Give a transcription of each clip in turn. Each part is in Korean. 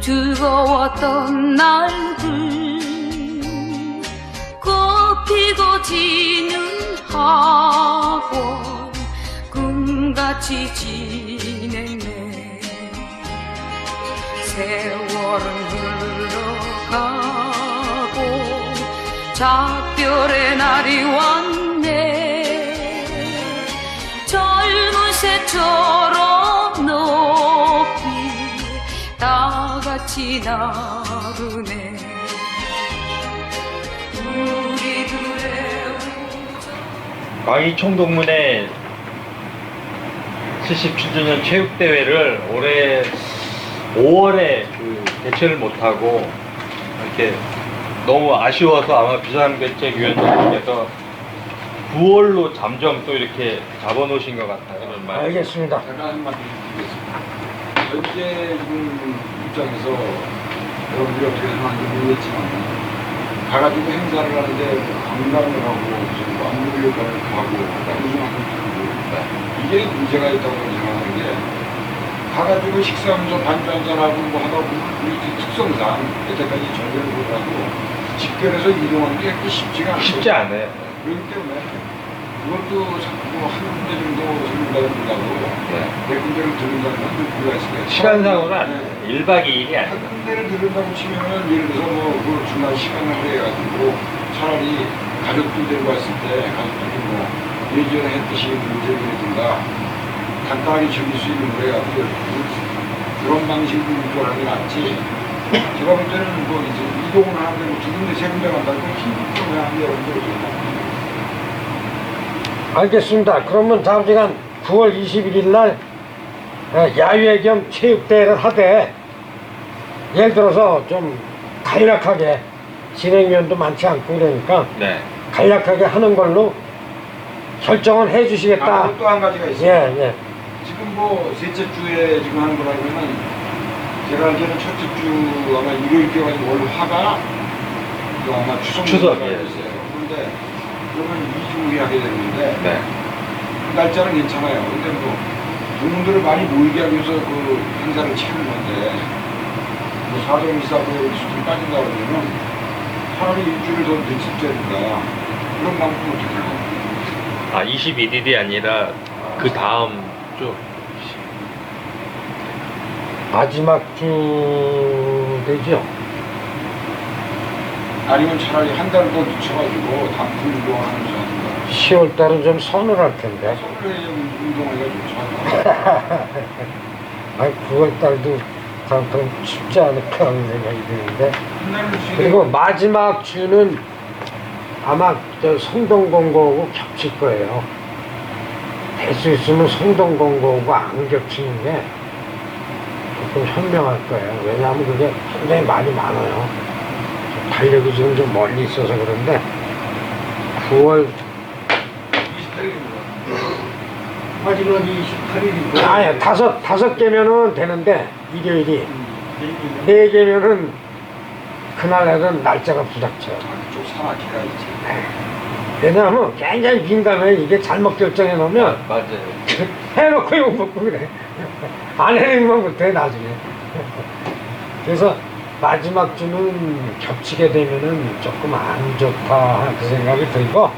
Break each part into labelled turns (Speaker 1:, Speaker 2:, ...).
Speaker 1: 즐거웠던 날들 꽃피고 지는 학원 꿈같이 지냈네. 세월은 흘러가고 작별의 날이 왔네. 젊은 새처럼 높이 다같이 나르네. 우리들의
Speaker 2: 광희 총동문회 77주년 체육대회를 올해 5월에 개최를 못하고 이렇게 너무 아쉬워서 아마 비상대책위원장님께서 9월로 잠정 또 이렇게 잡아놓으신 것 같아요. 그런 말.
Speaker 3: 알겠습니다.
Speaker 4: 제가 한마디 드리겠습니다. 현재 지금 입장에서 여러분들이 어떻게 생각하는지 모르겠지만 가가지고 행사를 하는데 관광을 하고 지금 왕물을 가고 우승하고 이게 문제가 있다고 생각하는 게 가가지고 식사하면서 반주 한잔하고 뭐 하다 보면 우리 특성상 여태까지 전개를 못하고 집결해서 이동하는 게 그렇게 쉽지가 않아요.
Speaker 2: 쉽지 않아요.
Speaker 4: 그렇기 때문에 그것도 자꾸 한 군데 정도 들린다고 네 군데를 들린다는 건 누구가 있을까요?
Speaker 2: 시간상으로는 안 돼요. 1박 2일이
Speaker 4: 한
Speaker 2: 아니에요.
Speaker 4: 군데를 들린다고 치면은 예를 들어서 뭐 그 중간 시간을 해가지고 차라리 가족들 데리고 왔을 때 가족들이 뭐 예전에 했듯이 문제라든가 간단하게 즐길 수 있는 걸 해가지고 그런 방식으로 운전하는 게 낫지. 제가 볼 때는 뭐 이제 이동을 하는데 뭐 두 군데 세 군데 간다고 힘들게 하는 여러분들이
Speaker 3: 알겠습니다. 그러면 다음 시간 9월 21일 날 야유회 겸 체육대회를 하되 예를 들어서 좀 간략하게 진행위원도 많지 않고 그러니까
Speaker 2: 네.
Speaker 3: 간략하게 하는 걸로 결정을 해 주시겠다.
Speaker 4: 또 한 가지가 있어요.
Speaker 3: 예.
Speaker 4: 지금 뭐 셋째 주에 지금 하는 거라면은 제가 알기로는 첫째 주 아마 일요일께 가지고 올 화가 또 아마 추석이었어요. 그런데 그러면 2주 후에 하게 되는데
Speaker 2: 네.
Speaker 4: 그 날짜는 괜찮아요. 근데 뭐 동문들을 많이 모이게 하기 위해서 그 행사를 치는 건데 뭐 사정이 있어서 수준이 빠진다 그러면 차라리 일주일 더 늦을 때니까 그런 방법 어떻게 해요?
Speaker 2: 아, 21일이 아니라 그 다음 주.
Speaker 3: 마지막 주 되죠.
Speaker 4: 아니면 차라리 한 달 더 늦춰가지고 단풍 운동하는 줄 아는가
Speaker 3: 10월 달은 좀 서늘할 텐데.
Speaker 4: 서울에 운동하기가 좋잖아.
Speaker 3: 아니 9월 달도 좀 춥지 않을까 하는 생각이 드는데.
Speaker 4: 한달을
Speaker 3: 그리고 마지막 주는 아마 저 성동공고하고 겹칠 거예요. 될 수 있으면 성동공고하고 안 겹치는 게 조금 현명할 거예요. 왜냐하면 그게 굉장히 많이 많아요. 달력이 지금 좀 멀리 있어서 그런데 9월
Speaker 4: 28일입니다. 마지막이 28일이고.
Speaker 3: 아니 다섯 개면은 되는데 일요일이 네 개면은 그날에는 날짜가 부닥쳐요.
Speaker 4: 그쪽 산악회가 있지.
Speaker 3: 왜냐하면 굉장히 민감해. 이게 잘못 결정해 놓으면
Speaker 2: 맞아요.
Speaker 3: 해놓고 욕 먹고 그래. 안 해내면 못해 나중에. 그래서 마지막 주는 겹치게 되면은 조금 안 좋다 그 생각이 들고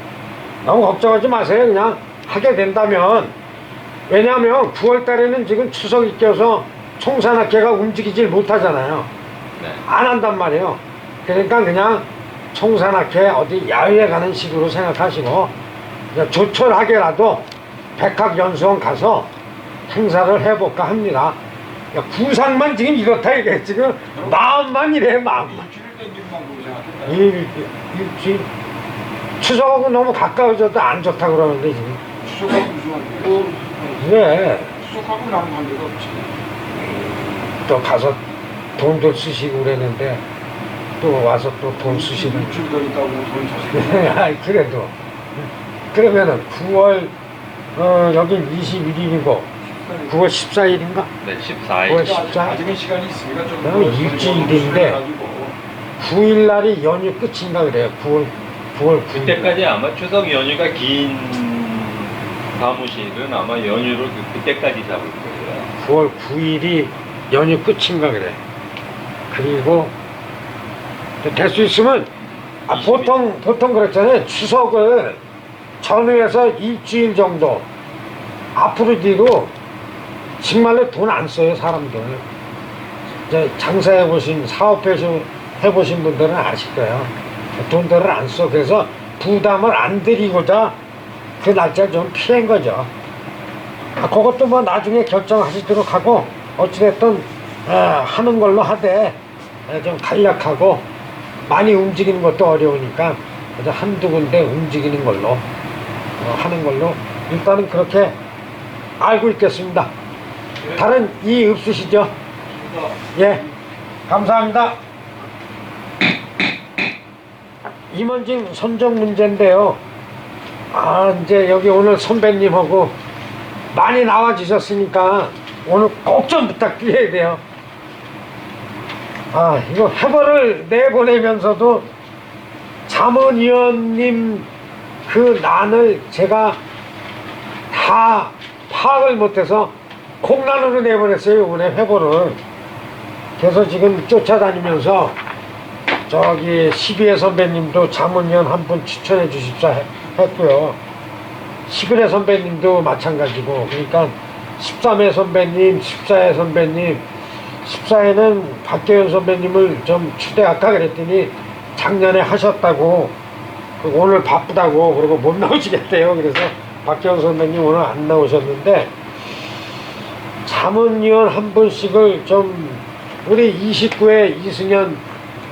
Speaker 3: 너무 걱정하지 마세요. 그냥 하게 된다면. 왜냐하면 9월 달에는 지금 추석이 껴서 총산악회가 움직이질 못하잖아요.
Speaker 2: 네.
Speaker 3: 안 한단 말이에요. 그러니까 그냥 총산악회 어디 야외에 가는 식으로 생각하시고 그냥 조촐하게라도 백학연수원 가서 행사를 해볼까 합니다. 구상만 지금 이렇다 이게 지금 마음만 이래 마음만.
Speaker 4: 일주일 땡기는 방법을 생각해봐요.
Speaker 3: 일주일 추석하고 너무 가까워져도 안 좋다 그러는데 지금
Speaker 4: 추석하고 무슨 관계가
Speaker 3: 왜
Speaker 4: 추석하고 나는 관계가 없지.
Speaker 3: 또 가서 돈도 쓰시고 그랬는데 또 와서 또 돈 쓰시는
Speaker 4: 일주일 더 있다고 돈 자세히.
Speaker 3: 아이 그래도 그러면은 9월 여긴 21일이고 9월 14일인가?
Speaker 2: 네, 14일.
Speaker 3: 9월 14일
Speaker 4: 아직은 시간이 있으니까 좀.
Speaker 3: 그럼 일주일인데 9일 날이 연휴 끝인가 그래요. 9월 9일.
Speaker 2: 그때까지 아마 추석 연휴가 긴 사무실은 아마 연휴를 그때까지 잡을 거예요.
Speaker 3: 9월 9일이 연휴 끝인가 그래. 그리고 될 수 있으면 보통 그렇잖아요. 추석을 전후해서 일주일 정도 앞으로 뒤로 정말로 돈 안 써요, 사람들. 이제 장사해보신, 사업해보신 분들은 아실 거예요. 돈들을 안 써. 그래서 부담을 안 드리고자 그 날짜를 좀 피한 거죠. 그것도 뭐 나중에 결정하시도록 하고, 어찌됐든, 하는 걸로 하되, 좀 간략하고, 많이 움직이는 것도 어려우니까, 그래서 한두 군데 움직이는 걸로, 하는 걸로, 일단은 그렇게 알고 있겠습니다. 다른 이의 없으시죠? 예, 감사합니다. 임원진 선정 문제인데요. 이제 여기 오늘 선배님하고 많이 나와주셨으니까 오늘 꼭 좀 부탁드려야 돼요. 이거 회보를 내보내면서도 자문위원님 그 난을 제가 다 파악을 못해서 콩난으로 내보냈어요, 이번에 회보를. 그래서 지금 쫓아다니면서 저기 12회 선배님도 자문위원 한 분 추천해 주십사 했고요. 11회 선배님도 마찬가지고, 그러니까 13회 선배님, 14회 선배님, 14회는 박계현 선배님을 좀 초대할까 그랬더니 작년에 하셨다고, 오늘 바쁘다고 그러고 못 나오시겠대요. 그래서 박계현 선배님 오늘 안 나오셨는데, 자문위원 한 분씩을 좀, 우리 29회 이승현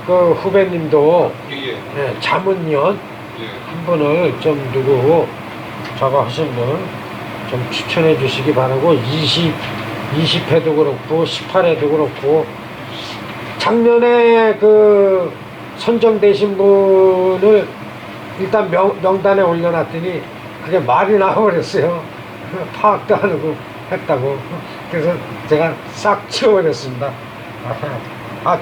Speaker 3: 그 후배님도 예, 자문위원 한 분을 좀 누구 저거 하신 분 좀 추천해 주시기 바라고, 20회도 그렇고 18회도 그렇고, 작년에 그 선정되신 분을 일단 명단에 올려놨더니 그게 말이 나와버렸어요. 파악도 안 하고 했다고. 그래서 제가 싹 치워버렸습니다.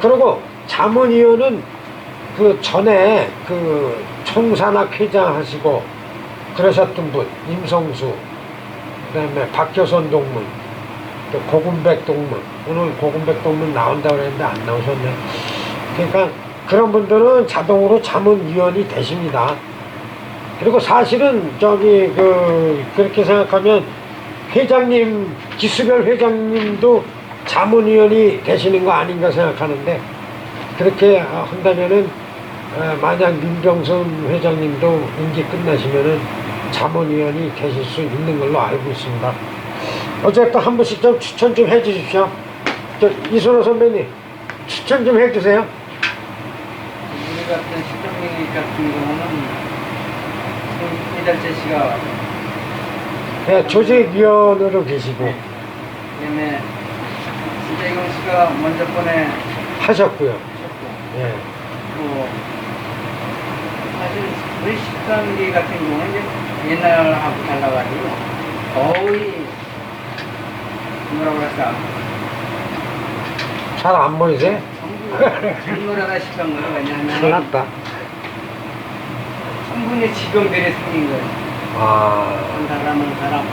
Speaker 3: 그리고 자문위원은 그 전에 그 총산학 회장 하시고 그러셨던 분, 임성수, 그 다음에 박효선 동문, 또 고금백 동문, 오늘 고금백 동문 나온다고 그랬는데 안 나오셨네. 그러니까 그런 분들은 자동으로 자문위원이 되십니다. 그리고 사실은 저기 그렇게 생각하면 회장님, 기수별 회장님도 자문위원이 되시는 거 아닌가 생각하는데, 그렇게 한다면은 만약 민병선 회장님도 임기 끝나시면은 자문위원이 되실 수 있는 걸로 알고 있습니다. 어쨌든 한 분씩 좀 추천 좀 해주십시오. 이순호 선배님 추천 좀 해주세요.
Speaker 5: 우리 같은 시청객 같은 경우는 이달재 씨가
Speaker 3: 네, 조직위원으로 계시고.
Speaker 5: 그다음에 신재경 씨가 먼저 번에
Speaker 3: 하셨고요. 예.
Speaker 5: 또 사실 우리 식당기 같은 경우는 이제 옛날하고 달라가지고 거의 뭐라 그럴까
Speaker 3: 잘 안 보이세요?
Speaker 5: 전문화가 싶은 거예요.
Speaker 3: 큰일
Speaker 5: 왜냐하면
Speaker 3: 났다.
Speaker 5: 충분히 지병들이 생긴 거예요. 한 사람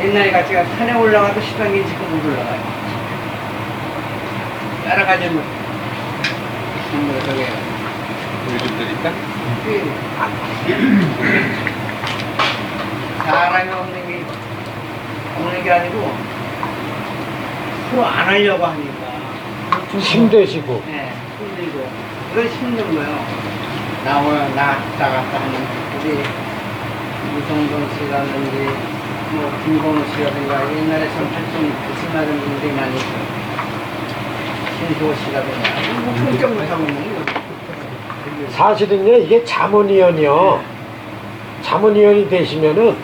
Speaker 5: 옛날에 같이 산에 올라가도 식당이 지금 못 올라가요. 여러 가지 뭐 저게
Speaker 2: 요즘들이니까
Speaker 5: 사람이 없는 게 아니고 서로 안 하려고 하니까
Speaker 3: 힘드시고.
Speaker 5: 네, 힘들고 그건 힘든 거예요. 나 왔다 갔다 하는 우리 이성돈 씨라든지 뭐 김건우 씨라든가 옛날에 전철좀 부심하던 분들이 많이 있어요. 신수호 씨라든가 뭐 성격 못하고 있는 거예요.
Speaker 3: 사실은요, 이게 자문위원이요. 자문위원이 되시면은,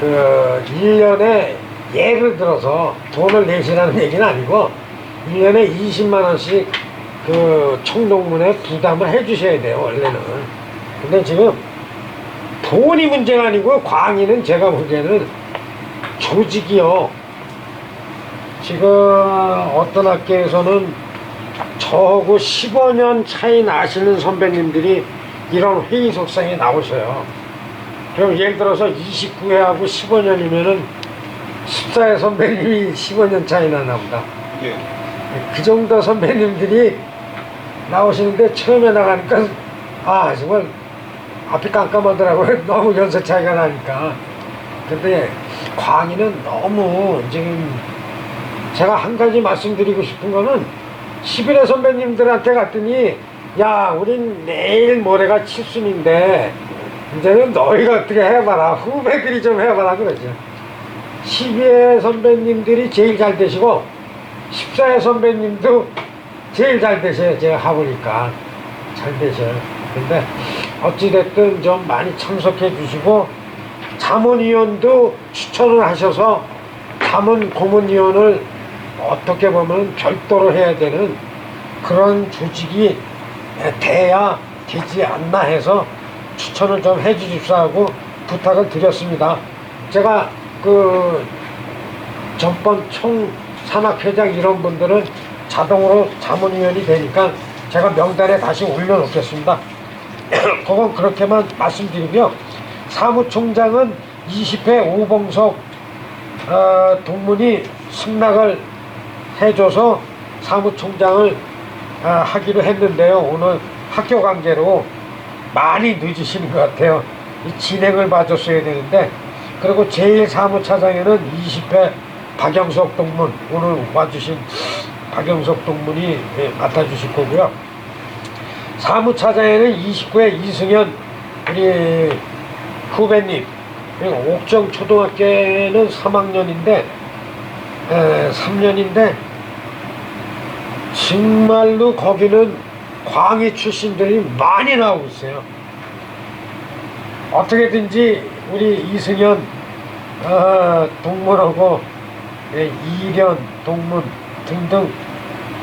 Speaker 3: 1년에 예를 들어서 돈을 내시라는 얘기는 아니고, 1년에 20만원씩 총동문에 부담을 해 주셔야 돼요, 원래는. 근데 지금 돈이 문제가 아니고, 광의는 제가 보기에는 조직이요. 지금 어떤 학교에서는 저하고 15년 차이 나시는 선배님들이 이런 회의 속성에 나오셔요. 그럼 예를 들어서 29회하고 15년이면은 14회 선배님이 15년 차이 나나 보다.
Speaker 4: 예.
Speaker 3: 그 정도 선배님들이 나오시는데 처음에 나가니까 정말 앞이 깜깜하더라고요. 너무 연세 차이가 나니까. 근데 광희는 너무 지금 제가 한 가지 말씀드리고 싶은 거는 11회 선배님들한테 갔더니 야 우린 내일 모레가 칠순인데 이제는 너희가 어떻게 해봐라, 후배들이 좀 해봐라 그러죠. 12회 선배님들이 제일 잘 되시고 14회 선배님도 제일 잘 되셔요. 제가 가보니까 잘 되셔요. 근데 어찌됐든 좀 많이 참석해 주시고 자문위원도 추천을 하셔서 자문 고문위원을 어떻게 보면 별도로 해야 되는 그런 조직이 돼야 되지 않나 해서 추천을 좀 해 주십사 하고 부탁을 드렸습니다. 제가 그 전번 총 산악회장 이런 분들은 자동으로 자문위원이 되니까 제가 명단에 다시 올려놓겠습니다. 그건 그렇게만 말씀드리고요. 사무총장은 20회 오봉석 동문이 승낙을 해줘서 사무총장을 하기로 했는데요. 오늘 학교 관계로 많이 늦으시는 것 같아요. 이 진행을 봐줬어야 되는데, 그리고 제1사무차장에는 20회 박영석 동문, 오늘 와주신 박영석 동문이 맡아주실 거고요. 사무차장에는 29회 이승현 우리 후배님, 그리고 옥정 초등학교는 3학년인데 3년인데 정말로 거기는 광희 출신들이 많이 나오고 있어요. 어떻게든지 우리 이승현 동문하고 이련 동문 등등,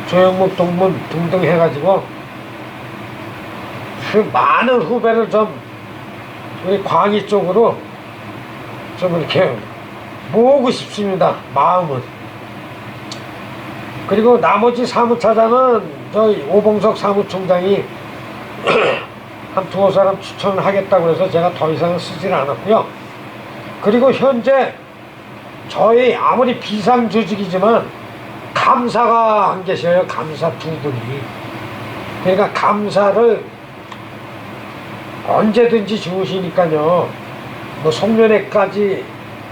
Speaker 3: 조영목 동문 등등 해가지고 그 많은 후배를 좀 우리 광희 쪽으로 좀 이렇게 모으고 싶습니다. 마음은. 그리고 나머지 사무차장은 저희 오봉석 사무총장이 한 두어 사람 추천을 하겠다고 해서 제가 더 이상은 쓰질 않았고요. 그리고 현재 저희 아무리 비상조직이지만 감사가 안 계셔요. 감사 두 분이. 그러니까 감사를 언제든지 좋으시니까요. 뭐 송년회까지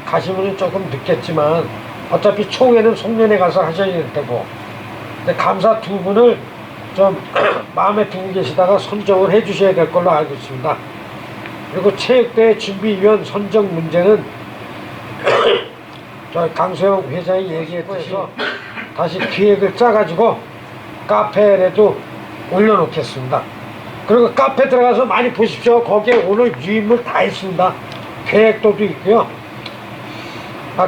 Speaker 3: 가시면 조금 늦겠지만 어차피 총회는 송년회 가서 하셔야 될 테고, 근데 감사 두 분을 좀 마음에 두고 계시다가 선정을 해 주셔야 될 걸로 알고 있습니다. 그리고 체육대회 준비위원 선정 문제는 저 강소영 회장이 얘기했듯이 다시 기획을 짜가지고 카페에도 올려놓겠습니다. 그리고 카페 들어가서 많이 보십시오. 거기에 오늘 유인물 다 있습니다. 계획도도 있고요.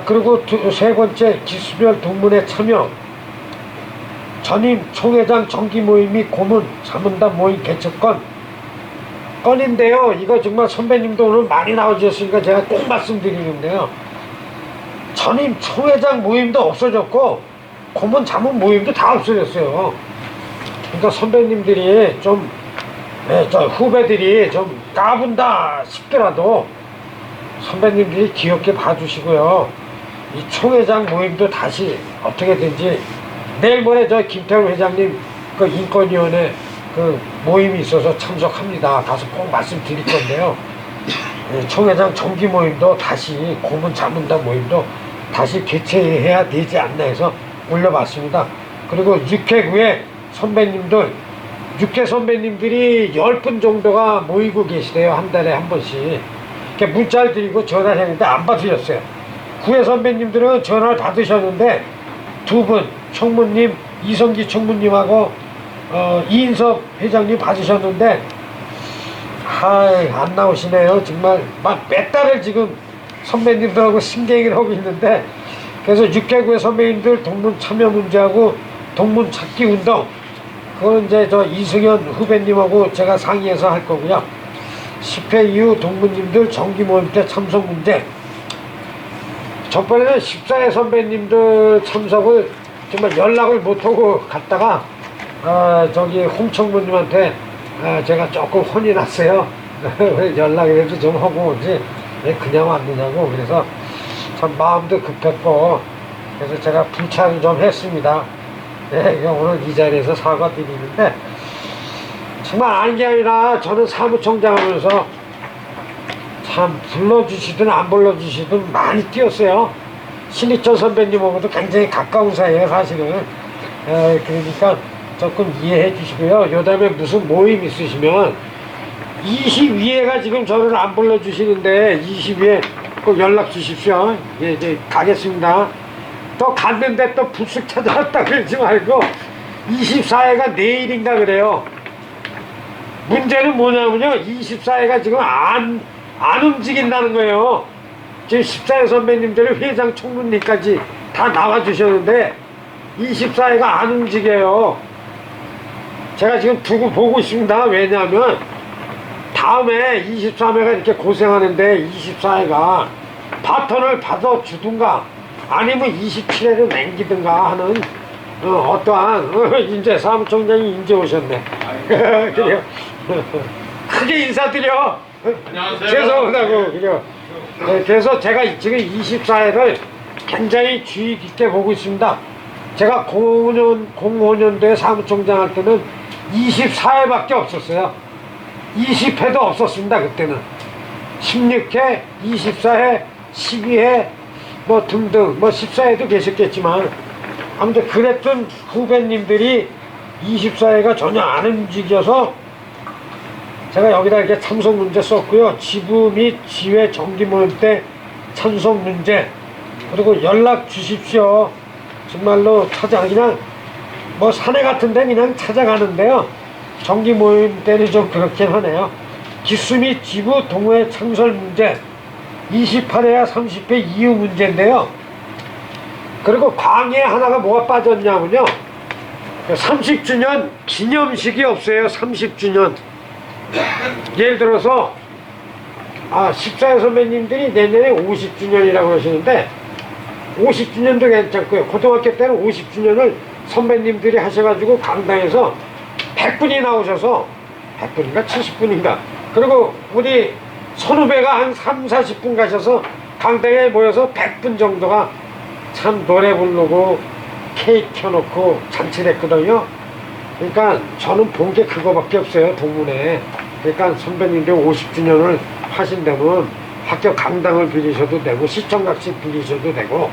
Speaker 3: 그리고 세 번째, 기수별 동문회 참여, 전임 총회장 정기 모임 및 고문 자문단 모임 개최권 건인데요. 이거 정말 선배님도 오늘 많이 나와주셨으니까 제가 꼭 말씀드리는데요. 전임 총회장 모임도 없어졌고 고문 자문 모임도 다 없어졌어요. 그러니까 선배님들이 좀 저 후배들이 좀 까분다 싶더라도 선배님들이 귀엽게 봐주시고요. 이 총회장 모임도 다시 어떻게든지 내일 모레 저 김태훈 회장님 그 인권위원회 그 모임이 있어서 참석합니다. 가서 꼭 말씀드릴 건데요. 총회장 정기 모임도 다시 고문 자문단 모임도 다시 개최해야 되지 않나 해서 올려봤습니다. 그리고 6회 후에 선배님들 6회 선배님들이 10분 정도가 모이고 계시대요. 한 달에 한 번씩. 이렇게 문자를 드리고 전화를 했는데 안 받으셨어요. 9회 선배님들은 전화를 받으셨는데 두 분, 총무님, 이성기 총무님하고 이인섭 회장님 받으셨는데 안 나오시네요. 정말 막 몇 달을 지금 선배님들하고 심경을 하고 있는데, 그래서 6회, 9회 선배님들 동문 참여 문제하고 동문 찾기 운동, 그건 이제 저 이승현 후배님하고 제가 상의해서 할 거고요. 10회 이후 동문님들 정기 모임 때 참석 문제, 저번에는 14회 선배님들 참석을 정말 연락을 못하고 갔다가 저기 홍청무님한테 제가 조금 혼이 났어요. 연락이라도 좀 하고 오지 왜 그냥 왔느냐고. 그래서 참 마음도 급했고, 그래서 제가 불찰을 좀 했습니다. 네, 오늘 이 자리에서 사과드리는데 정말 아닌 게 아니라 저는 사무총장 하면서 참 불러주시든 안 불러주시든 많이 뛰었어요. 신희철 선배님하고도 굉장히 가까운 사이에요, 사실은. 그러니까 조금 이해해 주시고요. 요 다음에 무슨 모임 있으시면 22회가 지금 저를 안 불러주시는데 22회 꼭 연락 주십시오. 예, 이제 가겠습니다. 또 갔는데 또 불쑥 찾아왔다 그러지 말고 24회가 내일인가 그래요. 문제는 뭐냐면요, 24회가 지금 안 움직인다는 거예요. 지금 14회 선배님들이 회장 총무님까지 다 나와주셨는데 24회가 안 움직여요. 제가 지금 두고 보고 있습니다. 왜냐하면 다음에 23회가 이렇게 고생하는데 24회가 바톤을 받아주든가 아니면 27회를 남기든가 하는 어떠한 이제 사무총장이 이제 오셨네. 그래요. 크게 인사드려.
Speaker 2: 안녕하세요.
Speaker 3: 죄송하다고. 그래요. 네, 그래서 제가 지금 24회를 굉장히 주의 깊게 보고 있습니다. 제가 05년도에 사무총장 할 때는 24회밖에 없었어요. 20회도 없었습니다. 그때는 16회, 24회, 12회 뭐 등등 뭐 14회도 계셨겠지만 아무튼 그랬던 후배님들이 24회가 전혀 안 움직여서 제가 여기다 이렇게 참석 문제 썼고요. 지부 및 지회 정기 모임 때 참석 문제, 그리고 연락 주십시오. 정말로 그냥 뭐 사내 같은 데 그냥 찾아가는데요. 정기 모임 때는 좀 그렇긴 하네요. 기수 및 지부 동호회 창설 문제 28회와 30회 이후 문제인데요. 그리고 광해 하나가 뭐가 빠졌냐면요, 30주년 기념식이 없어요. 30주년. 예를 들어서 14회 선배님들이 내년에 50주년이라고 그러시는데 50주년도 괜찮고요. 고등학교 때는 50주년을 선배님들이 하셔가지고 강당에서 100분이 나오셔서 100분인가 70분인가, 그리고 우리 선후배가 한 3, 40분 가셔서 강당에 모여서 100분 정도가 참 노래 부르고 케이크 켜놓고 잔치를 했거든요. 그러니까 저는 본 게 그거밖에 없어요, 동문회. 그러니까 선배님들 50주년을 하신다면 학교 강당을 빌리셔도 되고 시청각실 빌리셔도 되고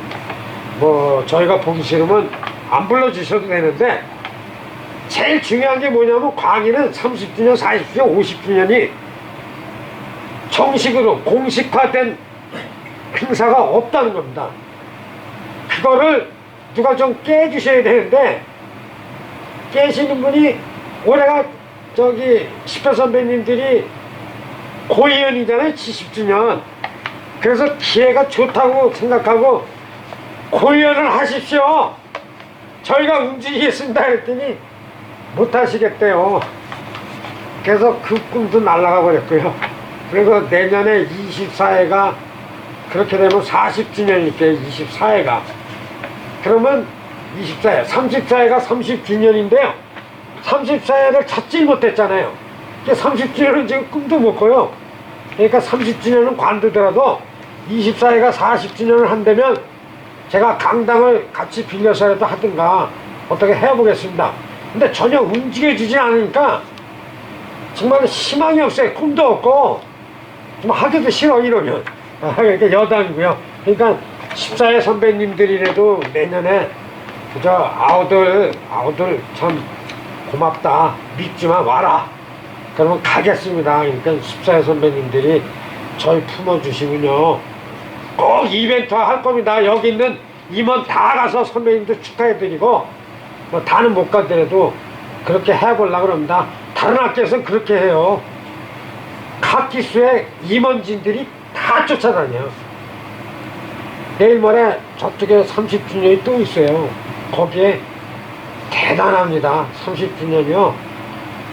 Speaker 3: 뭐 저희가 보기 싫으면 안 불러주셔도 되는데, 제일 중요한 게 뭐냐면 광희는 30주년, 40주년, 50주년이 정식으로 공식화된 행사가 없다는 겁니다. 그거를 누가 좀 깨주셔야 되는데 깨시는 분이 올해가 저기 10회 선배님들이 고위원이잖아요. 70주년. 그래서 기회가 좋다고 생각하고 고위원을 하십시오. 저희가 움직이겠습니다 했더니 못하시겠대요. 그래서 그 꿈도 날아가 버렸고요. 그래서 내년에 24회가 그렇게 되면 40주년일게요. 24회가. 그러면 24회, 34회가 30주년인데요. 34회를 찾지 못했잖아요. 30주년은 지금 꿈도 못 꿔요. 그러니까 30주년은 관두더라도 24회가 40주년을 한다면 제가 강당을 같이 빌려서라도 하든가 어떻게 해보겠습니다. 근데 전혀 움직여지지 않으니까 정말 희망이 없어요. 꿈도 없고 좀 하기도 싫어 이러면. 그러니까 여담이고요. 그러니까 14회 선배님들이라도 내년에 그저 아우들 참 고맙다, 믿지만 와라, 그러면 가겠습니다. 그러니까 14회 선배님들이 저희 품어주시군요. 꼭 이벤트 할 겁니다. 여기 있는 임원 다 가서 선배님들 축하해드리고 뭐 다는 못 가더라도 그렇게 해보려고 합니다. 다른 학교에서는 그렇게 해요. 각 기수의 임원진들이 다 쫓아다녀요. 내일 모레 저쪽에 30주년이 또 있어요. 거기에 대단합니다. 30주년이요.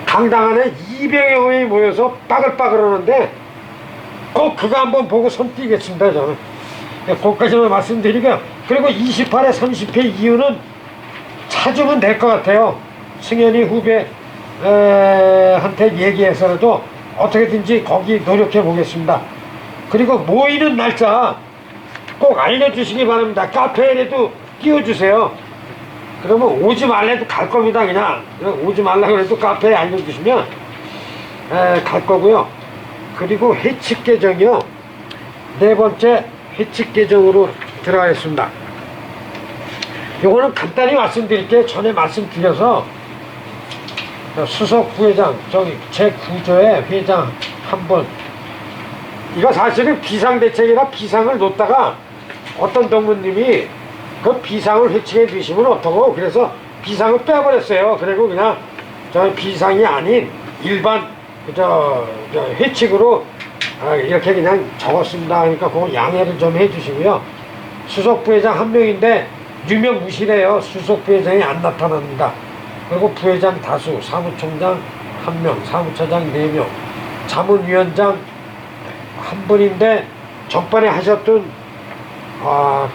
Speaker 3: 강당 안에 200여 명이 모여서 빠글빠글 하는데 꼭 그거 한번 보고 손 띄겠습니다. 저는. 거기까지만 말씀드리고요. 그리고 28회 30회 이후는 찾으면 될 것 같아요. 승현이 후배 한테 얘기해서라도 어떻게든지 거기 노력해 보겠습니다. 그리고 모이는 날짜 꼭 알려주시기 바랍니다. 카페에도 띄워주세요. 그러면 오지 말래도 갈 겁니다. 그냥 오지 말라 그래도 카페에 알려주시면 갈 거고요. 그리고 회칙 계정이요. 네 번째 회칙 계정으로 들어가겠습니다. 요거는 간단히 말씀드릴게요. 전에 말씀드려서 수석 부회장 저기 제 구조의 회장 한 분, 이거 사실은 비상대책이라 비상을 놓다가 어떤 동무님이 그 비상을 회칙해 주시면 어떡하고 그래서 비상을 빼버렸어요. 그리고 그냥 저 비상이 아닌 일반 회칙으로 이렇게 그냥 적었습니다. 그러니까 그거 양해를 좀 해주시고요. 수석 부회장 한 명인데 유명무실해요. 수석 부회장이 안 나타납니다. 그리고 부회장 다수, 사무총장 한 명, 사무처장 4명, 자문위원장 한 분인데 전번에 하셨던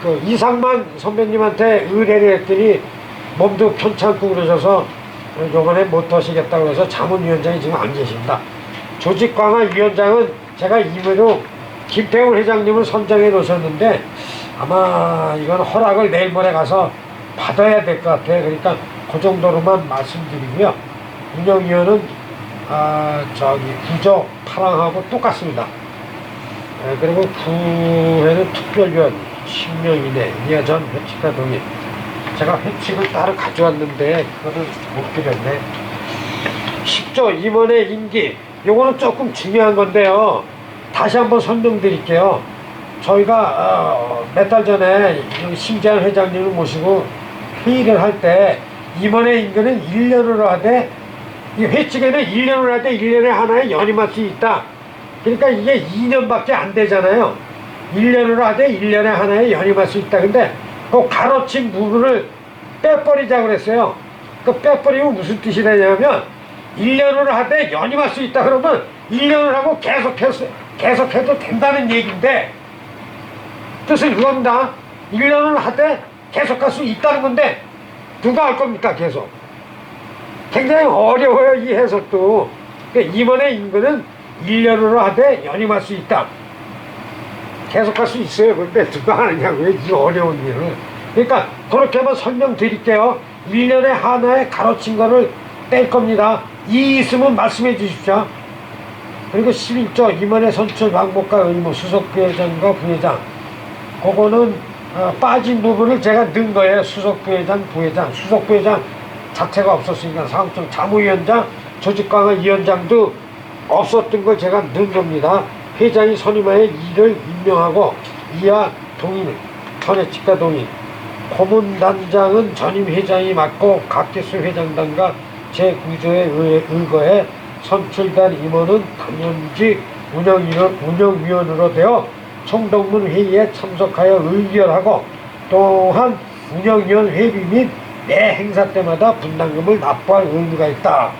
Speaker 3: 그 이상만 선배님한테 의뢰를 했더니 몸도 편찮고 그러셔서 요번에 못 하시겠다고 해서 자문위원장이 지금 안 계십니다. 조직강화위원장은 제가 임의로 김태훈 회장님을 선정해 놓으셨는데 아마 이건 허락을 내일 모레 가서 받아야 될 것 같아요. 그러니까 그 정도로만 말씀드리고요. 운영위원은 저기 구조 파랑하고 똑같습니다. 그리고 부회는 특별위원 10명 이내 이하 전 회칙과 동의. 제가 회칙을 따로 가져왔는데 그거는 못 드렸네. 10조 임원의 임기, 요거는 조금 중요한 건데요. 다시 한번 설명드릴게요. 저희가 몇 달 전에 심재한 회장님을 모시고 회의를 할 때 임원의 임기는 1년으로 하되 이 회칙에는 1년으로 하되 1년에 하나에 연임할 수 있다. 그러니까 이게 2년밖에 안 되잖아요. 1년으로 하되 1년에 하나에 연임할 수 있다. 근데 그 가로친 부분을 빼버리자고 그랬어요. 그 빼버리면 무슨 뜻이 되냐면 1년으로 하되 연임할 수 있다 그러면 1년을 하고 계속해도 된다는 얘기인데 뜻은 그겁니다. 1년을 하되 계속할 수 있다는 건데 누가 할 겁니까? 계속 굉장히 어려워요. 이 해석도. 그러니까 임원의 임금은 1년으로 하되 연임할 수 있다. 계속할 수 있어요. 그런데 누가 하느냐고요. 이 어려운 일을. 그러니까 그렇게만 설명드릴게요. 1년에 하나에 가로친 거를 뗄 겁니다. 이 있으면 말씀해 주십시오. 그리고 11조 임원의 선출 방법과 의무 수석부회장과 부회장, 그거는 빠진 부분을 제가 넣은 거예요. 수석부회장, 부회장. 수석부회장 자체가 없었으니까 사무총 자무위원장, 조직강화위원장도 없었던 걸 제가 넣은 겁니다. 회장이 선임하에 이를 임명하고 이하 동의, 전회칙과 동의. 고문단장은 전임 회장이 맡고 각 개수 회장단과 제9조에 의거해 선출된 임원은 당연직 운영위원으로 되어 총동문 회의에 참석하여 의결하고 또한 운영위원 회비 및 매 행사 때마다 분담금을 납부할 의무가 있다.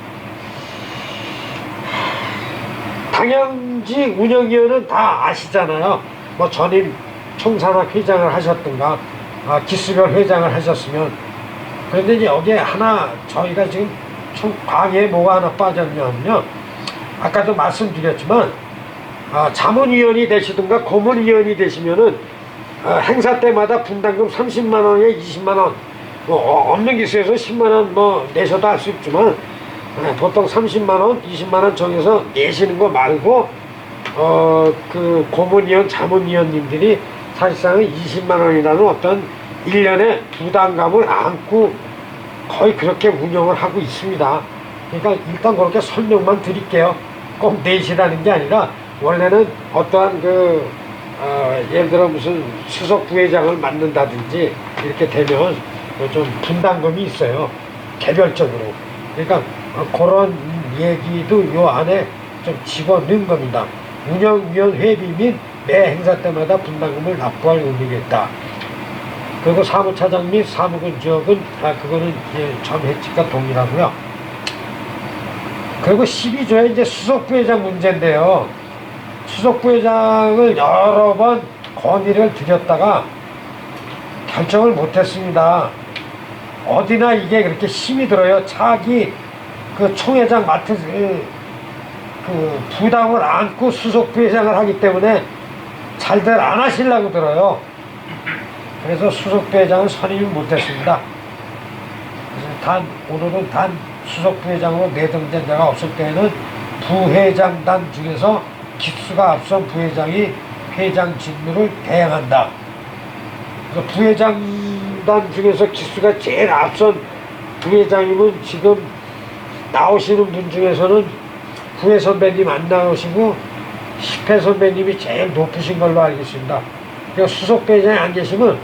Speaker 3: 당연직 운영위원은 다 아시잖아요. 뭐 전임 총산학 회장을 하셨던가 기수별 회장을 하셨으면. 그런데 이제 여기에 하나 저희가 지금 총 광에 뭐가 하나 빠졌냐면요. 아까도 말씀드렸지만 자문위원이 되시든가 고문위원이 되시면은 행사 때마다 분담금 30만원에 20만원, 뭐 없는 기수에서 10만원 뭐 내셔도 할 수 있지만 보통 30만원, 20만원 정해서 내시는 거 말고 그 고문위원, 자문위원님들이 사실상은 20만원이라는 어떤 1년의 부담감을 안고 거의 그렇게 운영을 하고 있습니다. 그러니까 일단 그렇게 설명만 드릴게요. 꼭 내시라는 게 아니라 원래는 어떠한 예를 들어 무슨 수석 부회장을 맡는다든지 이렇게 되면 좀 분담금이 있어요. 개별적으로. 그러니까 그런 얘기도 요 안에 좀 집어넣은 겁니다. 운영위원 회비 및 매 행사 때마다 분담금을 납부할 의무가 있다. 그리고 사무차장 및 사무군 지역은 그거는 전 회칙과 동일하고요. 그리고 12조에 이제 수석부회장 문제인데요. 수석부회장을 여러 번 건의를 드렸다가 결정을 못했습니다. 어디나 이게 그렇게 힘이 들어요. 차기 그 총회장 맡은 그 부담을 안고 수석부회장을 하기 때문에 잘들 안 하시려고 들어요. 그래서 수석부회장은 선임을 못했습니다. 오늘은 단 수석 부회장으로 내정된 자가 없을 때에는 부회장단 중에서 기수가 앞선 부회장이 회장 직무를 대행한다. 그래서 부회장단 중에서 기수가 제일 앞선 부회장이면 지금 나오시는 분 중에서는 구회 선배님 안 나오시고 10회 선배님이 제일 높으신 걸로 알고 있습니다. 그러니까 수석 부회장이 안 계시면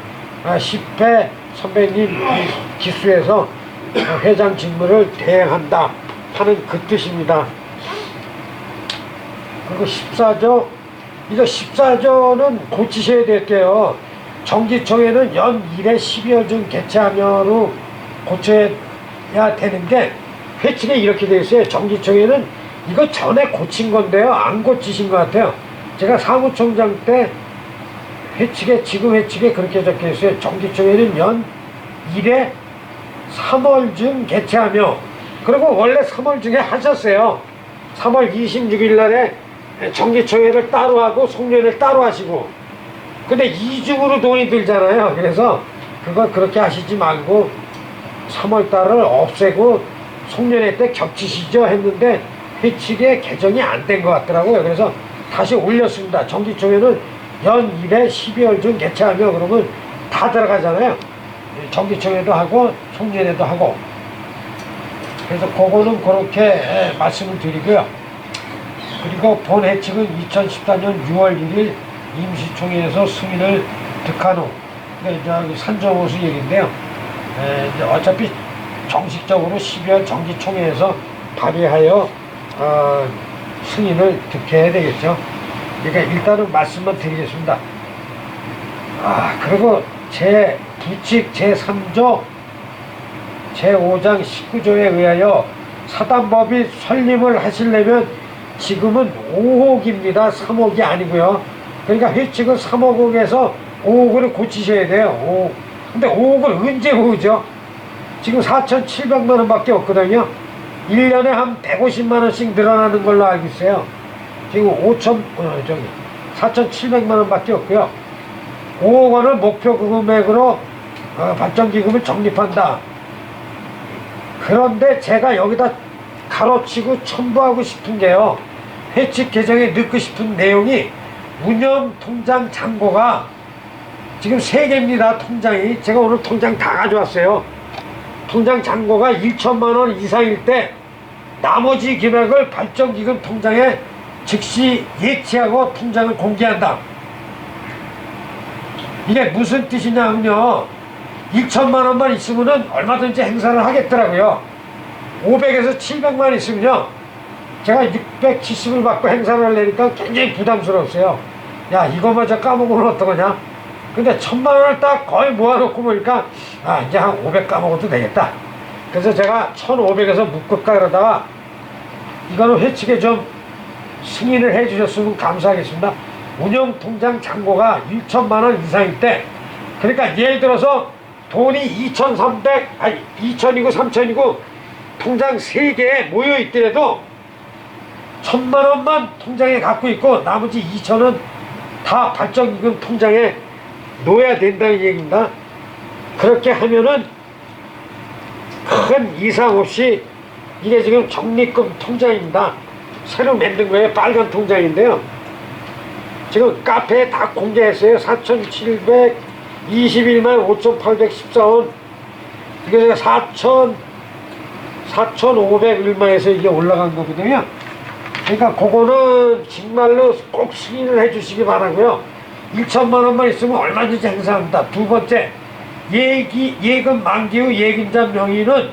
Speaker 3: 10회 선배님 기수에서 회장 직무를 대행한다 하는 그 뜻입니다. 그리고 14조, 이거 14조는 고치셔야 될게요. 정기총회는 연 1회 12월 중 개최하면으로 고쳐야 되는데 회칙에 이렇게 되어 있어요. 정기총회는 이거 전에 고친 건데요. 안 고치신 것 같아요. 제가 사무총장 때 회칙에, 지금 회칙에 그렇게 적혀 있어요. 정기총회는 연 1회 3월 중 개최하며, 그리고 원래 3월 중에 하셨어요. 3월 26일 날에 정기총회를 따로 하고 송년회를 따로 하시고, 근데 이중으로 돈이 들잖아요. 그래서 그거 그렇게 하시지 말고 3월 달을 없애고 송년회 때 겹치시죠 했는데 회칙에 개정이 안 된 것 같더라고요. 그래서 다시 올렸습니다. 정기총회는 연 1회 12월 중 개최하며, 그러면 다 들어가잖아요. 정기총회도 하고 송년회도 하고. 그래서 그거는 그렇게 말씀을 드리고요. 그리고 본 회칙은 2014년 6월 1일 임시총회에서 승인을 득한 후, 이제 산정호수 얘기인데요. 이제 어차피 정식적으로 12월 정기총회에서 발의하여 승인을 득해야 되겠죠. 그러니까 일단은 말씀만 드리겠습니다. 그리고 부칙 제3조 제5장 19조에 의하여 사단법이 설립을 하시려면 지금은 5호기입니다. 3호기 아니고요. 그러니까 회칙은 3호국에서 5호국을 고치셔야 돼요. 근데 5호국을 언제 모으죠? 지금 4,700만 원밖에 없거든요. 1년에 한 150만 원씩 늘어나는 걸로 알고 있어요. 지금 4,700만 원밖에 없고요. 5억 원을 목표 금액으로 발전기금을 적립한다. 그런데 제가 여기다 가로치고 첨부하고 싶은 게요, 회칙 개정에 넣고 싶은 내용이 운영통장 잔고가 지금 3개입니다. 통장이. 제가 오늘 통장 다 가져왔어요. 통장 잔고가 1천만 원 이상일 때 나머지 금액을 발전기금 통장에 즉시 예치하고 통장을 공개한다. 이게 무슨 뜻이냐면요, 1천만 원만 있으면은 얼마든지 행사를 하겠더라고요. 500에서 700만 원 있으면요, 제가 670을 받고 행사를 하려니까 굉장히 부담스러웠어요. 야, 이거마저 까먹으면 어떡하냐? 근데 1,000만 원을 딱 거의 모아놓고 보니까 이제 한 500 까먹어도 되겠다. 그래서 제가 1,500에서 묶을까 그러다가 이거는 회칙에 좀 승인을 해 주셨으면 감사하겠습니다. 운영통장 잔고가 1천만 원 이상일 때, 그러니까 예를 들어서 돈이 2,000이고 3,000이고 통장 3개에 모여 있더라도 1,000만 원만 통장에 갖고 있고 나머지 2,000은 다 발전기금 통장에 놓아야 된다는 얘기입니다. 그렇게 하면은 큰 이상 없이, 이게 지금 적립금 통장입니다. 새로 만든 거예요. 빨간 통장인데요. 지금 카페에 다 공개했어요. 4,721만 5,814원. 이게 제가 4,500 얼마에서 이게 올라간 거거든요. 그러니까 그거는 정말로 꼭 승인을 해 주시기 바라고요. 1천만 원만 있으면 얼마든지 행사합니다. 두 번째, 예금 만기 후 예금자 명의는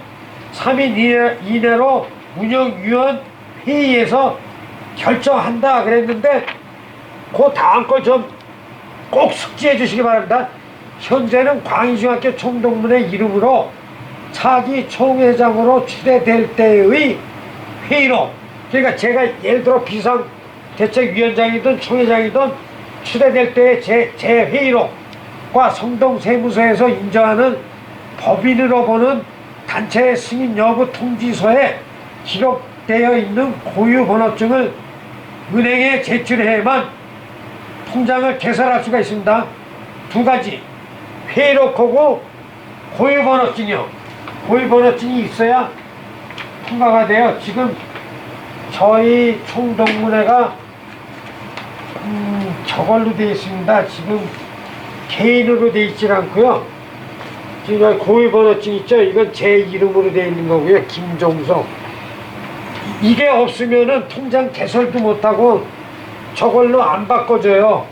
Speaker 3: 3일 이내로 운영위원 회의에서 결정한다 그랬는데, 그 다음 걸 좀 꼭 숙지해 주시기 바랍니다. 현재는 광희중학교 총동문회 이름으로 차기 총회장으로 추대될 때의 회의로, 그러니까 제가 예를 들어 비상대책위원장이든 총회장이든 추대될 때의 제 회의로과 성동세무서에서 인정하는 법인으로 보는 단체 승인 여부 통지서에 기록되어 있는 고유번호증을 은행에 제출해야만 통장을 개설할 수가 있습니다. 두 가지, 회의록하고 고유번호증이요. 고위번호증이 있어야 통과가 돼요. 지금 저희 총동문회가 저걸로 되어 있습니다. 지금 개인으로 되어 있질 않고요. 지금 여기 고위번호증 있죠? 이건 제 이름으로 되어 있는 거고요. 김종석. 이게 없으면은 통장 개설도 못하고 저걸로 안 바꿔줘요.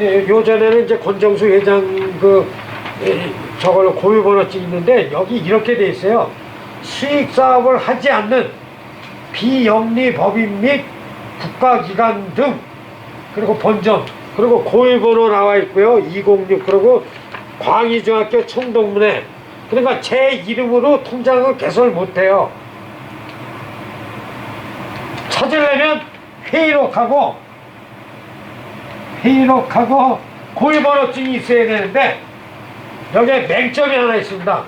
Speaker 3: 예, 요전에는 이제 권정수 회장 저걸로 고유번호증 있는데 여기 이렇게 돼 있어요. 수익사업을 하지 않는 비영리 법인 및 국가기관 등 그리고 본점 그리고 고유번호 나와 있고요. 206 그리고 광희중학교 총동문회 그러니까 제 이름으로 통장을 개설 못해요. 찾으려면 회의록하고 고유번호증이 있어야 되는데 여기에 맹점이 하나 있습니다.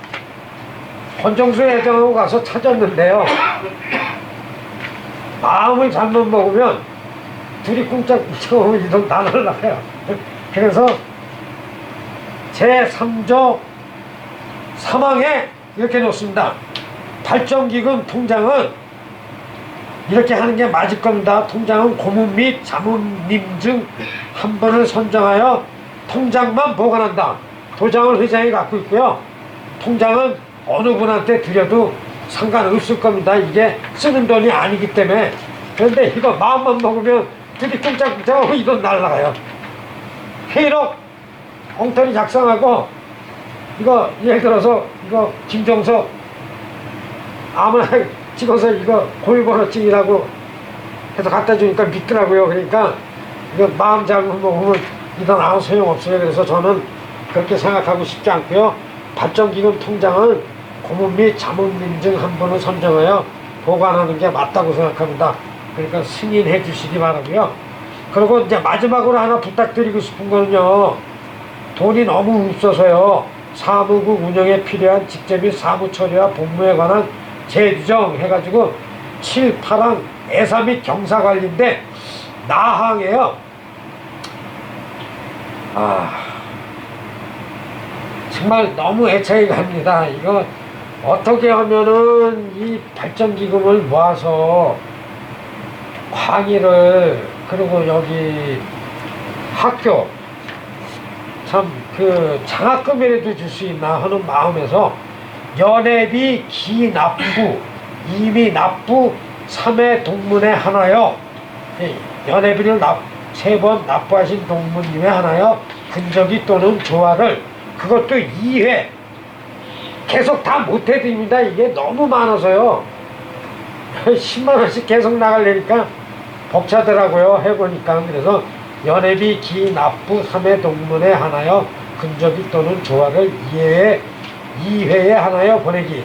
Speaker 3: 권정수 회장하고 가서 찾았는데요. 마음을 잘못 먹으면 둘이 꿍짝꿍짝 이동 다 날라가요. 그래서 제3조 3항에 이렇게 놓습니다. 발전기금 통장은 이렇게 하는 게 맞을 겁니다. 통장은 고문 및 자문님 중 한 번을 선정하여 통장만 보관한다. 도장을 회장이 갖고 있고요. 통장은 어느 분한테 드려도 상관없을 겁니다. 이게 쓰는 돈이 아니기 때문에. 그런데 이거 마음만 먹으면 둘이 꿍짝꿍짝하고 이 돈 날라가요. 회의록 엉터리 작성하고 이거 예를 들어서 이거 김종석 아무나 찍어서 이거 고유번호증이라고 해서 갖다 주니까 믿더라고요. 그러니까 이거 마음 잘못 먹으면 이 돈 아무 소용없어요. 그래서 저는 그렇게 생각하고 싶지 않고요. 발전기금 통장은 고문 및 자문님 중 한 분을 선정하여 보관하는 게 맞다고 생각합니다. 그러니까 승인해 주시기 바라고요. 그리고 이제 마지막으로 하나 부탁드리고 싶은 거는요. 돈이 너무 없어서요. 사무국 운영에 필요한 직제 및 사무 처리와 법무에 관한 재규정 해가지고 7, 8항 애사 및 경사 관리인데 나항이에요. 정말 너무 애착이 갑니다. 이거 어떻게 하면은 이 발전기금을 모아서 광희를 그리고 여기 학교 참 장학금이라도 줄 수 있나 하는 마음에서 연회비 기납부 임의 납부 3회 동문회 하나요. 연회비를 3번 납부하신 동문님에 하나요. 근저기 또는 조화를 그것도 2회 계속 다 못해드립니다. 이게 너무 많아서요. 10만원씩 계속 나가려니까 벅차더라고요. 해보니까. 그래서 연회비 기납부 3회 동문회 하나요. 근저기 또는 조화를 2회에 하나요. 보내기.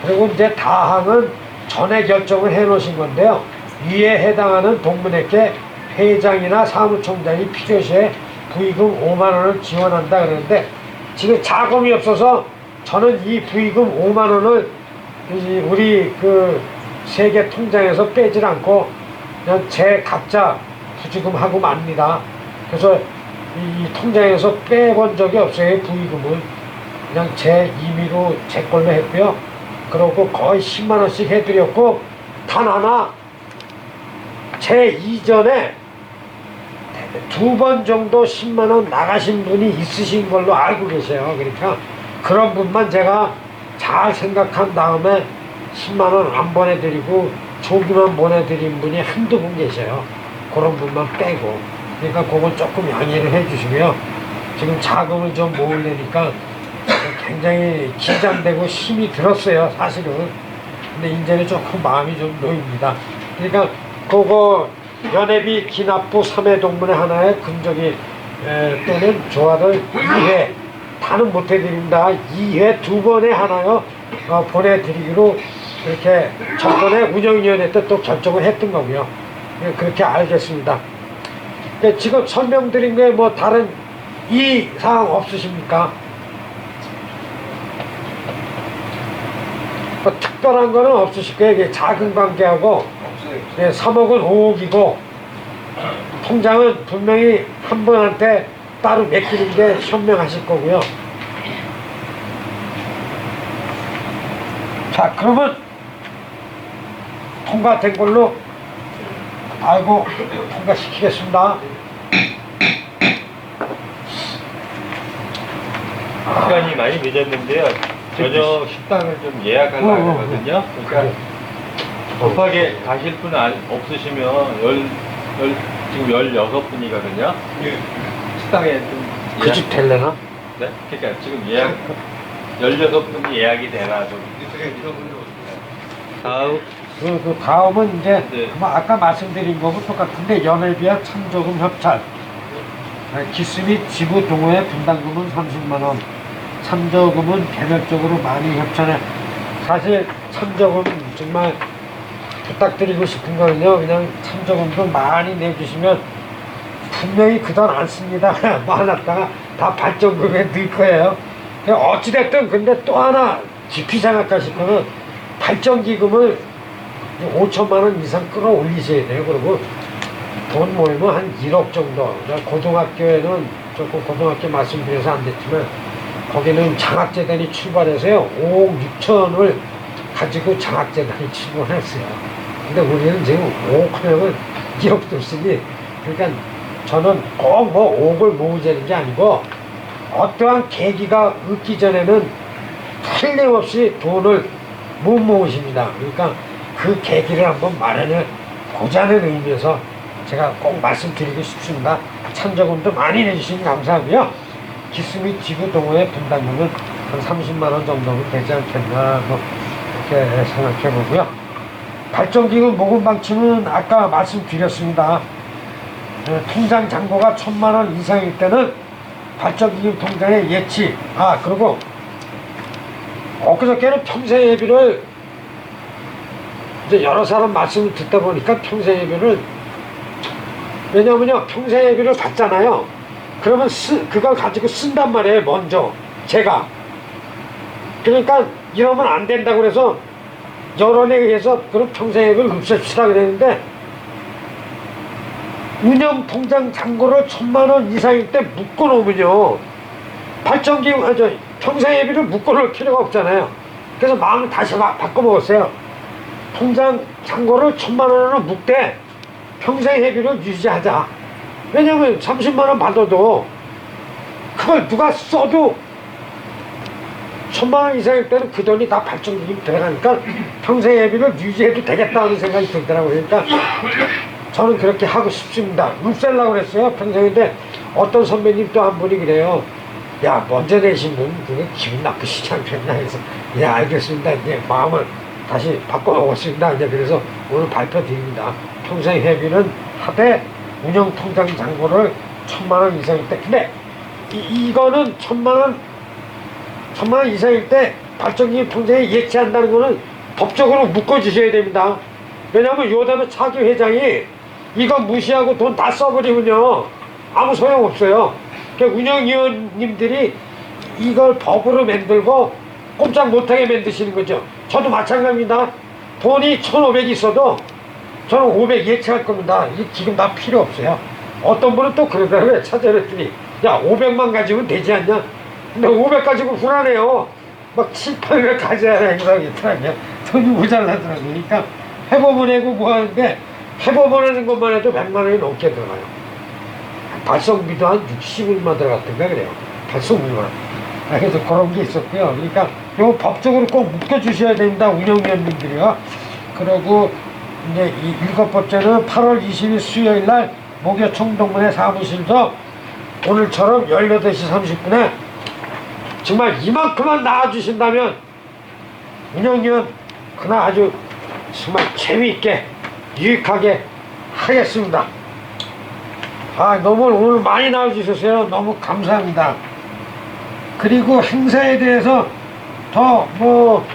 Speaker 3: 그리고 이제 다항은 전에 결정을 해 놓으신 건데요. 위에 해당하는 동문회께 회장이나 사무총장이 필요시에 부의금 5만원을 지원한다 그러는데 지금 자금이 없어서 저는 이 부의금 5만원을 우리 세계 통장에서 빼질 않고 그냥 제 각자 부지금하고 맙니다. 그래서 이 통장에서 빼본 적이 없어요. 부의금을 그냥 제 임의로 제 걸로 했고요. 그러고 거의 10만원씩 해드렸고 단 하나 제 이전에 2번 정도 10만원 나가신 분이 있으신 걸로 알고 계세요. 그러니까 그런 분만 제가 잘 생각한 다음에 10만원 안 보내드리고 조기만 보내드린 분이 한두 분 계세요. 그런 분만 빼고. 그러니까 그건 조금 양해를 해주시고요. 지금 자금을 좀 모으려니까 굉장히 긴장되고 힘이 들었어요. 사실은. 근데 이제는 조금 마음이 좀 놓입니다. 그러니까 그거 연회비 기납부 3회 동문회 하나에 근저기 또는 조화를 2회 다는 못해드립니다. 2회 2번에 하나요 보내드리기로 그렇게 전번에 운영위원회 때 또 결정을 했던 거고요. 그렇게 알겠습니다. 지금 설명드린 거에 뭐 다른 이 사항 없으십니까? 뭐 특별한 거는 없으실 거예요. 이게 작은 관계하고 3억은 5억이고 통장은 분명히 한 분한테 따로 맡기는 게 현명하실 거고요. 자, 그러면 통과된 걸로 알고 통과시키겠습니다.
Speaker 2: 시간이 많이 늦었는데요. 저녁 식당을 좀 예약하려고 하거든요. 그러니까 급하게 가실 분 없으시면 지금 16분이거든요. 식당에 좀
Speaker 3: 그 집 될래나?
Speaker 2: 네? 그러니까 지금 예약 16분이 예약이 되나 좀. 다음
Speaker 3: 그 다음은 이제
Speaker 2: 네.
Speaker 3: 아까 말씀드린 거하고 똑같은데 연회비와 참조금 협찬, 기수 및 지부 동호회 분담금은 30만 원, 참조금은 개별적으로 많이 협찬해. 사실 참조금 정말 부탁드리고 싶은 거는요, 그냥 참조금도 많이 내주시면 분명히 그 돈 안 씁니다. 많았다가 다 발전금에 넣을 거예요. 어찌됐든 근데 또 하나 깊이 생각하실 거는 발전기금을 5천만 원 이상 끌어올리셔야 돼요. 그리고 돈 모이면 한 1억 정도. 고등학교에는 조금 고등학교 말씀드려서 안 됐지만 거기는 장학재단이 출발해서요 5억 6천을 가지고 장학재단이 출발했어요. 근데 우리는 지금 5억 하려면 1억도 쓰니, 그러니까 저는 꼭 뭐 5억을 모으자는 게 아니고 어떠한 계기가 있기 전에는 틀림없이 돈을 못 모으십니다. 그러니까 그 계기를 한번 마련해 보자는 의미에서 제가 꼭 말씀드리고 싶습니다. 참조금도 많이 내주시니 감사하고요. 기수 및 지구 동호회 분담금은 한 30만 원 정도면 되지 않겠나 뭐 이렇게 생각해 보고요. 발전기금 모금 방침은 아까 말씀드렸습니다. 통장 잔고가 1,000만 원 이상일 때는 발전기금 통장에 예치. 그리고 엊그저께는 평생예비를 이제 여러 사람 말씀을 듣다 보니까 평생예비를, 왜냐면요 평생예비를 받잖아요. 그러면 그걸 가지고 쓴단 말이에요. 먼저 제가. 그러니까 이러면 안 된다고 그래서 여론에 의해서 그럼 평생예비를 없앱시다 그랬는데, 운영통장 잔고를 1,000만 원 이상일 때 묶어놓으면요 발전기금 평생예비를 묶어놓을 필요가 없잖아요. 그래서 마음을 다시 바꿔먹었어요. 통장 잔고를 1,000만 원으로 묶되 평생예비를 유지하자. 왜냐면 30만 원 받아도 그걸 누가 써도 1,000만 원 이상일 때는 그 돈이 다 발전기금 들어가니까 평생예비를 유지해도 되겠다는 생각이 들더라고요. 그러니까 저는 그렇게 하고 싶습니다. 없애려고 그랬어요 평생인데, 어떤 선배님 또 한 분이 그래요. 야, 먼저 내신 분 그게 기분 나쁘시지 않겠냐 해서, 예 알겠습니다. 이제 마음을 다시 바꿔먹었습니다. 이제 그래서 오늘 발표드립니다. 평생회비는 하되 운영통장 잔고를 1,000만 원 이상일 때, 근데 이거는 1,000만 원 이상일 때 발전기금 통장에 예치한다는 거는 법적으로 묶어주셔야 됩니다. 왜냐하면 요다음에 차기 회장이 이거 무시하고 돈 다 써버리면요 아무 소용없어요. 그러니까 운영위원님들이 이걸 법으로 만들고 꼼짝 못하게 만드시는 거죠. 저도 마찬가지입니다. 돈이 1,500 있어도 저는 500 예치할 겁니다. 이 기금 다 필요 없어요. 어떤 분은 또 그러더라고요. 찾아냈더니 야 500만 가지면 되지 않냐. 근데 500 가지고 불안해요. 막 7, 800 가져야 행사하겠더라고요. 돈이 모자라더라고요. 그러니까 해보보내고 뭐 하는데, 해보보내는 것만 해도 100만 원이 넘게 들어가요. 발송비도 한 60일만 들어갔던가 그래요. 발송비만. 그래서 그런 게 있었고요. 그러니까 이거 법적으로 꼭 묶여주셔야 됩니다. 운영위원님들이요. 그리고 이제 이 7번째는 8월 20일 수요일 날 목요 총동문회 사무실도 오늘처럼 18시 30분에 정말 이만큼만 나와주신다면 운영위원 그날 아주 정말 재미있게 유익하게 하겠습니다. 너무 오늘 많이 나와주셨어요. 너무 감사합니다. 그리고 행사에 대해서 더 뭐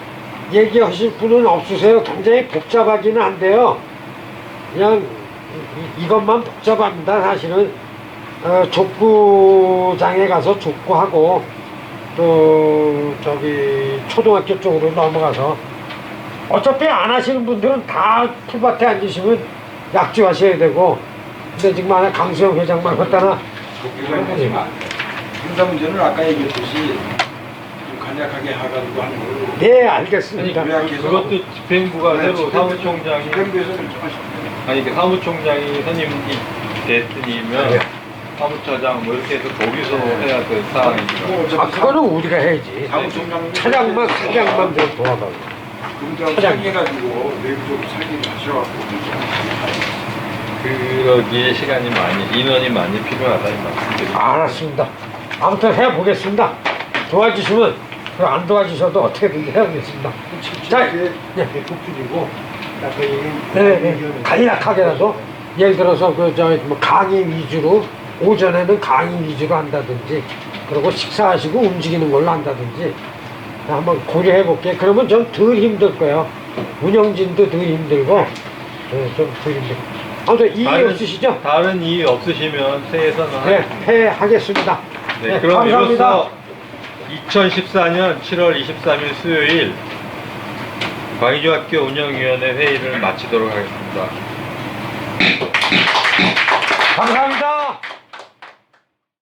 Speaker 3: 얘기하실 분은 없으세요? 굉장히 복잡하기는 한데요. 그냥 이것만 복잡합니다. 사실은 족구장에 가서 족구하고 또 저기 초등학교 쪽으로 넘어가서, 어차피 안 하시는 분들은 다 풀밭에 앉으시면 약주하셔야 되고, 근데 지금 안에 강수영 회장만 갖다나
Speaker 4: 조기가 있지만 행사 문제는 아까 얘기했듯이 간략하게 해가지고 하는 걸로.
Speaker 3: 네, 알겠습니다.
Speaker 2: 그것도 집행부가 새로 사무총장이
Speaker 4: 집행부에서 결정하셨네요.
Speaker 2: 아니 그 사무총장이 선임이 됐으면
Speaker 3: 네.
Speaker 2: 사무처장 뭐 이렇게 해서 거기서 해야 될 사항이죠.
Speaker 3: 아, 그거는 우리가 해야지.
Speaker 4: 사무총장
Speaker 3: 차장만 좀 도와가고.
Speaker 4: 그분들하고
Speaker 3: 차장.
Speaker 4: 상의해가지고 내부적으로 상의를 하셔갖고
Speaker 2: 그러기에 시간이 인원이 많이 필요하다 이 말씀드립니다.
Speaker 3: 알았습니다. 아무튼 해보겠습니다. 도와주시면, 안 도와주셔도 어떻게든 해보겠습니다. 자, 예.
Speaker 6: 부풀리고
Speaker 3: 간략하게라도 예를 들어서 뭐 강의 위주로 오전에는 강의 위주로 한다든지 그리고 식사하시고 움직이는 걸로 한다든지 한번 고려해 볼게요. 그러면 좀 덜 힘들 거예요. 운영진도 덜 힘들고 좀 덜 힘들고. 아무튼 이의 없으시죠?
Speaker 2: 다른 이의 없으시면 새해선언
Speaker 3: 네, 하겠습니다.
Speaker 2: 네,
Speaker 3: 네,
Speaker 2: 그럼
Speaker 3: 감사합니다.
Speaker 2: 이로써 2014년 7월 23일 수요일 광희중학교 운영위원회 회의를 마치도록 하겠습니다.
Speaker 3: 감사합니다.